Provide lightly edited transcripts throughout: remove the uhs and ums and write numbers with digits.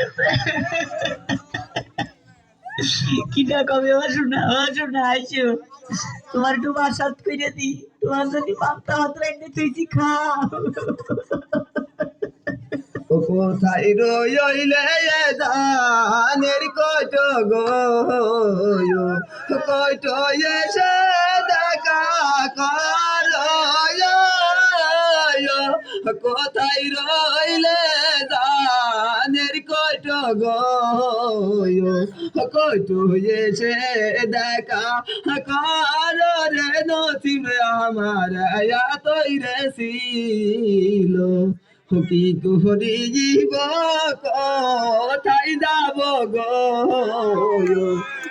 গেছে কিটা কবে শোনা আইসো তোমার একটু বাসাত করে দি তোমার যদি পান্তা হাত রাখতে তুই খাও কোথায় রইলে ধানের কত গো কত এসে দেখা কর কোথায় রইলে ধানের কত গো কত এসে দেখা কর রে নসিব আমার তৈরে ছিল কি করি জীব কোথায় যাব গো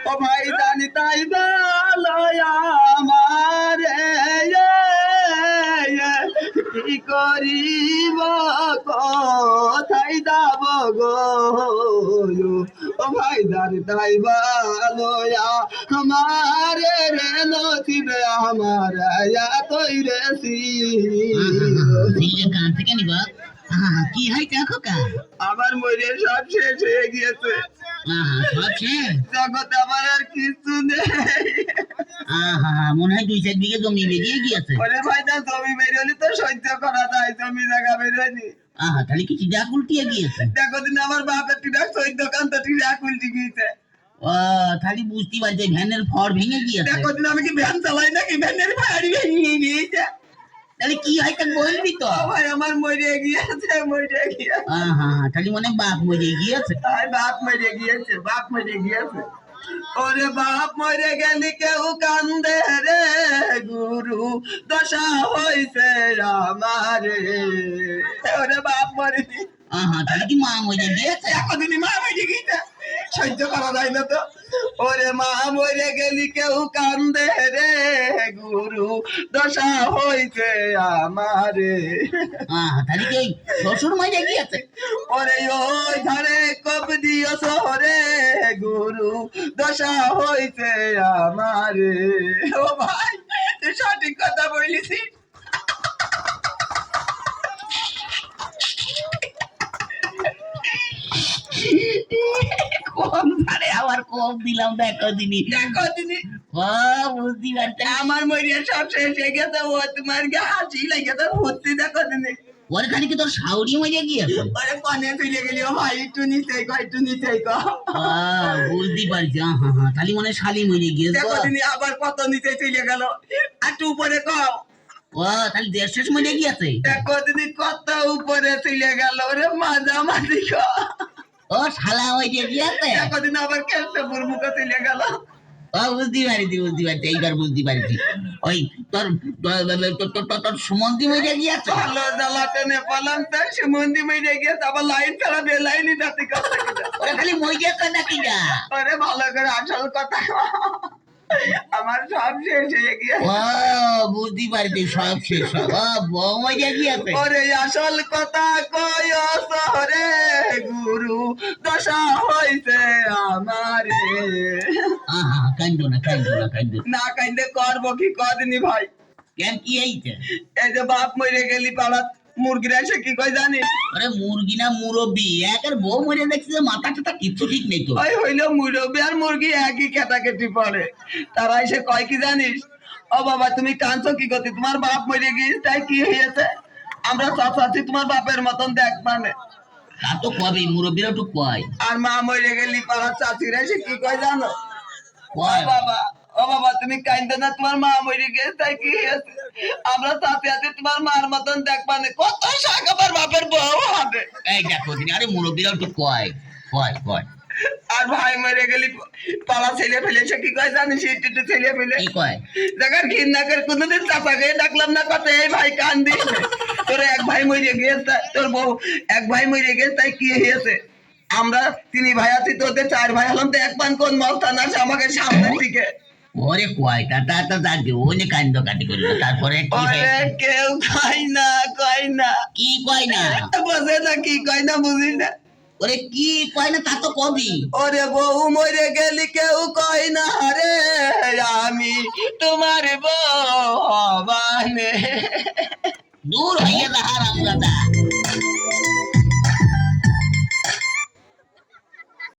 ও ভাই জানি তাই ভালো আমার কি করিব কোথায় যাব গো ও ভাই জানি তাই ভালো আমার রে নসিব আমার তৈরে গান থেকে নিবা কি হয় দেখো কা আমার মরে সব শেষ হয়ে গিয়েছে সব শেষ জগতে আমার আর কিছু নেই মনে হয় 2-4 বিঘে জমি বেরিয়ে গিয়েছে ওরে ভাই না জমি বেরোলে তো সহ্য করা যায় জমি জায়গা বেরোয়নি তাহলে কি চিড়া উল্টিয়ে গিয়েছে দেখো দিন আমার বাপের টিরা সৈন্য কান্ত টিরা উল্টি গিয়েছে খালি বুঝতে পারছি ভ্যানের ফর ভেঙে গিয়েছে দেখো দিন আমি কি ভ্যান চালাই নাকি ভ্যানের ফাড়ি ভেঙে গিয়েছে তাহলে কি হয় তা বলবি তো ভাই আমার মরে গিয়েছে তাহলে মনে বাপ মরে গিয়েছে বাপ মরে গিয়েছে ওরে বাপ মরে গেলি কেউ কান্দে রে গুরু দশা হইছে আমারে ওরে বাপ মরে তাহলে কি মা মরে গিয়েছে এখনই মা মরে গিয়েছে সহ্য করা যায় না তো ওরে মা মরে গেলি কেউ কান্দে রে গুরু দশা হইছে আমারে তাহলে কি শ্বশুর মরে গিয়েছে ওরে ওই ধারে কব দিও শহরে গুরু দশা হইছে আমারে ও ভাই তুই সঠিক কথা বলিস কম ধারে আবার কম দিলাম দেখো দিনই বুঝতে পারছি আমার মরিয়া সব শেষ হয়ে গেছে ও তোমার হাসি লেগেছে ভর্তি দেখো দিনে ওর খালি কি তোর শাউরি মরে গিয়েছে ওরে কনে চলে গেলি ও ভাই একটু নিচে বুঝতে পারছি তাহলে মনে শালি মরে গিয়েছে দেখো দিনে আবার কত নিচে চলে গেল একটু উপরে কও তাহলে দেশ শেষ মরে গিয়েছে দেখো দিনে কত উপরে চলে গেল ওরে মাঝামাঝি শালা মরে গিয়েছে দেখো দিনে আবার কেসে মুখে চলে গেল বুঝতে পারছি এইবার বুঝতে পারছি ওই তোর সুমন্দি মরে গিয়েছে ভালো জ্বালাতে নেপালাম তাই সুমন্দি মরে গিয়েছে আবার লাইন ছাড়া বেলাইনি যাতে কথা ওরা খালি মরে গেছে নাকি না ওরে ভালো করে আসল কথা আমার সব শেষ হয়ে গিয়েছে বুঝতে পারছি সব শেষ বউ মরে গিয়েছে ওরে আসল কথা কয় শহরে গুরু দশা হইছে আমারে কান্দো না না কান্দে করবো কি কদিনই ভাই কেন কি হইছে এই যে বাপ মরে গেলি পাড়াত মুরগিরা এসে কি কয় জানিস আরে মুরগি না মুরব্বি একের বউ মরে দেখছি যে মাথা টাথা কিচ্ছু ঠিক নেই তো ওই হইলো মুরব্বি আর মুরগি একই কেটাকেটি পড়ে তারা এসে কয় কি জানিস ও বাবা তুমি কাঁদছো কি করতে তোমার বাপ মরে গিয়েছে তাই কি হয়েছে আমরা চাচ্ছি তোমার বাপের মতন দেখ মানে তা তো কবে মুরব্বিরা একটু কয় আর মা মরে গেলি পাড়ার চাচিরা এসে কি কয় জানো কয় বাবা ও বাবা তুমি কাঁদো না তোমার মা মরে গেছে তাই কি হয়েছে আমরা চাচি আছি তোমার মার মতন দেখবা না কত শাক আমার বাপের বউ হবে এই দেখো দিন আরে মুরব্বিরা একটু কয় আর ভাই মরে গেলি পাড়া ছেলে ফেলে সে কি কয় জানিস একটু ছেলে ফেলে কি কয় দেখার ঘৃণা করে কোনোদিন চাচাকে ডাকলাম না কত এই ভাই কান দিস তোর এক ভাই মরে গিয়েছে তোর বউ এক ভাই মরে গেছে তাই কি হয়েছে আমরা 3 ভাই আছি তোদের 4 ভাই হলাম তো এক পান কোন মস্তান আছে আমাকে সামনে দিকে ওরে কয় তা যাকে ওনে কান্দ কাটি করলো তারপরে কেউ কয় না কি কয় না বোঝে না কি কয় না বুঝি না ওরে কি কয় না তা তো কবি ওরে বউ মরে গেলি কেউ কয় না রে আমি তোমার বউ হবানে দূর হইয়া যা হারাম দাদা